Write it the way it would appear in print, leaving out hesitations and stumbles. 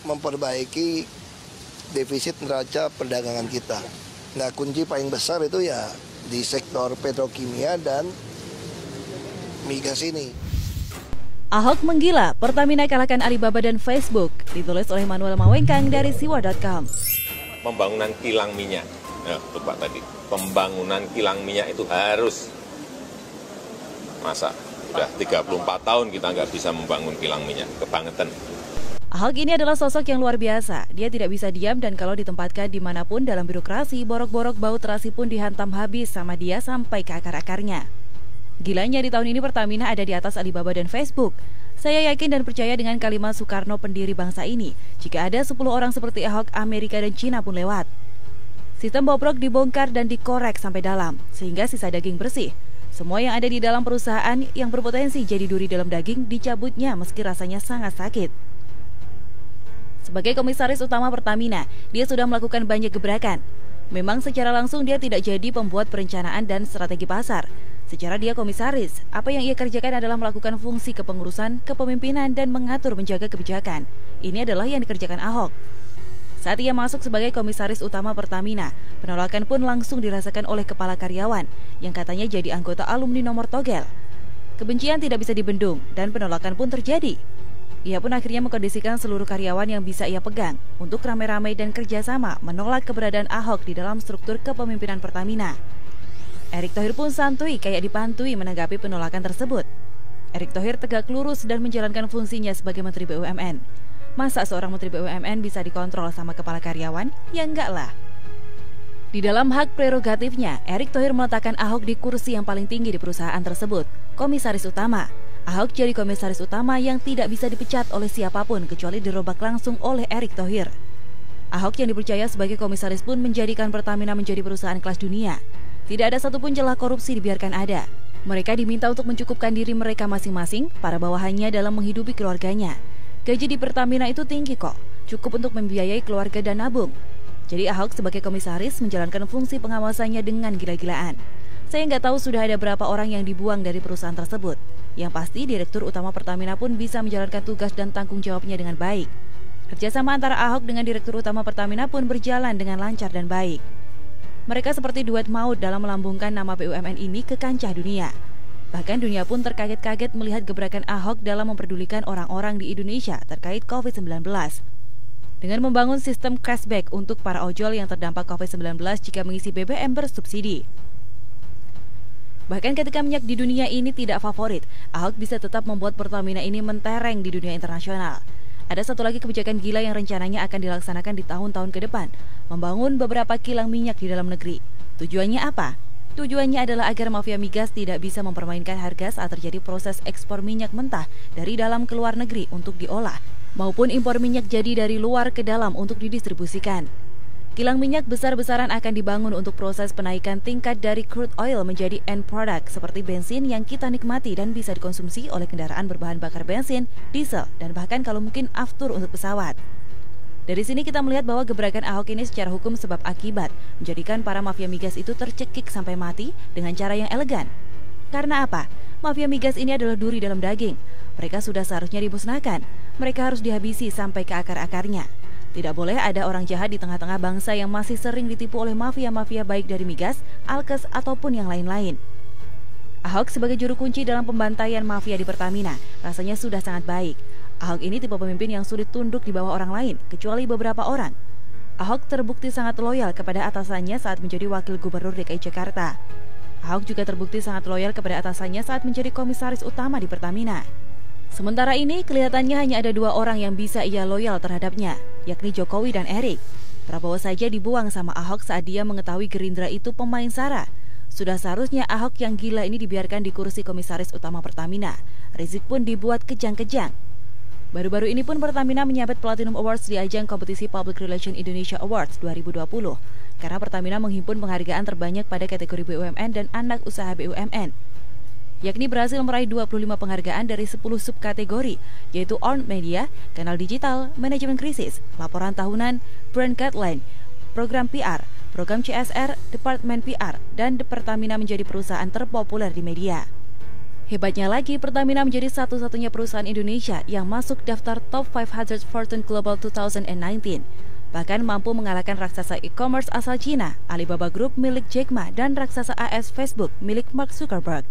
memperbaiki defisit neraca perdagangan kita. Nah, kunci paling besar itu ya di sektor petrokimia dan migas ini. Ahok menggila, Pertamina kalahkan Alibaba dan Facebook, ditulis oleh Manuel Mawengkang dari siwa.com. Pembangunan kilang minyak, lupa tadi, pembangunan kilang minyak itu harus, masa udah 34 tahun kita nggak bisa membangun kilang minyak, kebangetan. Ahok ini adalah sosok yang luar biasa, dia tidak bisa diam dan kalau ditempatkan dimanapun dalam birokrasi, borok-borok bau terasi pun dihantam habis sama dia sampai ke akar-akarnya. Gilanya di tahun ini Pertamina ada di atas Alibaba dan Facebook. Saya yakin dan percaya dengan kalimat Soekarno pendiri bangsa ini, jika ada 10 orang seperti Ahok, Amerika dan Cina pun lewat. Sistem bobrok dibongkar dan dikorek sampai dalam, sehingga sisa daging bersih. Semua yang ada di dalam perusahaan yang berpotensi jadi duri dalam daging dicabutnya meski rasanya sangat sakit. Sebagai komisaris utama Pertamina, dia sudah melakukan banyak gebrakan. Memang secara langsung dia tidak jadi pembuat perencanaan dan strategi pasar. Secara dia komisaris, apa yang ia kerjakan adalah melakukan fungsi kepengurusan, kepemimpinan, dan mengatur menjaga kebijakan. Ini adalah yang dikerjakan Ahok. Saat ia masuk sebagai komisaris utama Pertamina, penolakan pun langsung dirasakan oleh kepala karyawan, yang katanya jadi anggota alumni nomor togel. Kebencian tidak bisa dibendung, dan penolakan pun terjadi. Ia pun akhirnya mengkondisikan seluruh karyawan yang bisa ia pegang untuk ramai-ramai dan kerjasama menolak keberadaan Ahok di dalam struktur kepemimpinan Pertamina. Erick Thohir pun santuy kayak dipantui menanggapi penolakan tersebut. Erick Thohir tegak lurus dan menjalankan fungsinya sebagai Menteri BUMN. Masa seorang Menteri BUMN bisa dikontrol sama kepala karyawan? Ya enggak lah. Di dalam hak prerogatifnya, Erick Thohir meletakkan Ahok di kursi yang paling tinggi di perusahaan tersebut, komisaris utama. Ahok jadi komisaris utama yang tidak bisa dipecat oleh siapapun kecuali dirobak langsung oleh Erick Thohir. Ahok yang dipercaya sebagai komisaris pun menjadikan Pertamina menjadi perusahaan kelas dunia. Tidak ada satupun celah korupsi dibiarkan ada. Mereka diminta untuk mencukupkan diri mereka masing-masing, para bawahannya dalam menghidupi keluarganya. Gaji di Pertamina itu tinggi kok, cukup untuk membiayai keluarga dan nabung. Jadi Ahok sebagai komisaris menjalankan fungsi pengawasannya dengan gila-gilaan. Saya nggak tahu sudah ada berapa orang yang dibuang dari perusahaan tersebut. Yang pasti Direktur Utama Pertamina pun bisa menjalankan tugas dan tanggung jawabnya dengan baik. Kerjasama antara Ahok dengan Direktur Utama Pertamina pun berjalan dengan lancar dan baik. Mereka seperti duet maut dalam melambungkan nama BUMN ini ke kancah dunia. Bahkan dunia pun terkaget-kaget melihat gebrakan Ahok dalam memperdulikan orang-orang di Indonesia terkait COVID-19. Dengan membangun sistem cashback untuk para ojol yang terdampak COVID-19 jika mengisi BBM bersubsidi. Bahkan ketika minyak di dunia ini tidak favorit, Ahok bisa tetap membuat Pertamina ini mentereng di dunia internasional. Ada satu lagi kebijakan gila yang rencananya akan dilaksanakan di tahun-tahun ke depan, membangun beberapa kilang minyak di dalam negeri. Tujuannya apa? Tujuannya adalah agar mafia migas tidak bisa mempermainkan harga saat terjadi proses ekspor minyak mentah dari dalam ke luar negeri untuk diolah, maupun impor minyak jadi dari luar ke dalam untuk didistribusikan. Kilang minyak besar-besaran akan dibangun untuk proses penaikan tingkat dari crude oil menjadi end product seperti bensin yang kita nikmati dan bisa dikonsumsi oleh kendaraan berbahan bakar bensin, diesel, dan bahkan kalau mungkin aftur untuk pesawat. Dari sini kita melihat bahwa gebrakan Ahok ini secara hukum sebab akibat menjadikan para mafia migas itu tercekik sampai mati dengan cara yang elegan. Karena apa? Mafia migas ini adalah duri dalam daging. Mereka sudah seharusnya dimusnahkan. Mereka harus dihabisi sampai ke akar-akarnya. Tidak boleh ada orang jahat di tengah-tengah bangsa yang masih sering ditipu oleh mafia-mafia baik dari migas, alkes, ataupun yang lain-lain. Ahok sebagai juru kunci dalam pembantaian mafia di Pertamina rasanya sudah sangat baik. Ahok ini tipe pemimpin yang sulit tunduk di bawah orang lain, kecuali beberapa orang. Ahok terbukti sangat loyal kepada atasannya saat menjadi wakil gubernur DKI Jakarta. Ahok juga terbukti sangat loyal kepada atasannya saat menjadi komisaris utama di Pertamina. Sementara ini, kelihatannya hanya ada dua orang yang bisa ia loyal terhadapnya, yakni Jokowi dan Erick. Prabowo saja dibuang sama Ahok saat dia mengetahui Gerindra itu pemain sara. Sudah seharusnya Ahok yang gila ini dibiarkan di kursi komisaris utama Pertamina. Rizik pun dibuat kejang-kejang. Baru-baru ini pun Pertamina menyabet Platinum Awards di ajang kompetisi Public Relations Indonesia Awards 2020 karena Pertamina menghimpun penghargaan terbanyak pada kategori BUMN dan anak usaha BUMN. Yakni berhasil meraih 25 penghargaan dari 10 subkategori, yaitu Earned Media, Kanal Digital, Manajemen Krisis, Laporan Tahunan, Brand Guideline, Program PR, Program CSR, Departemen PR, dan Pertamina menjadi perusahaan terpopuler di media. Hebatnya lagi, Pertamina menjadi satu-satunya perusahaan Indonesia yang masuk daftar Top 500 Fortune Global 2019. Bahkan mampu mengalahkan raksasa e-commerce asal Cina, Alibaba Group milik Jack Ma, dan raksasa AS Facebook milik Mark Zuckerberg.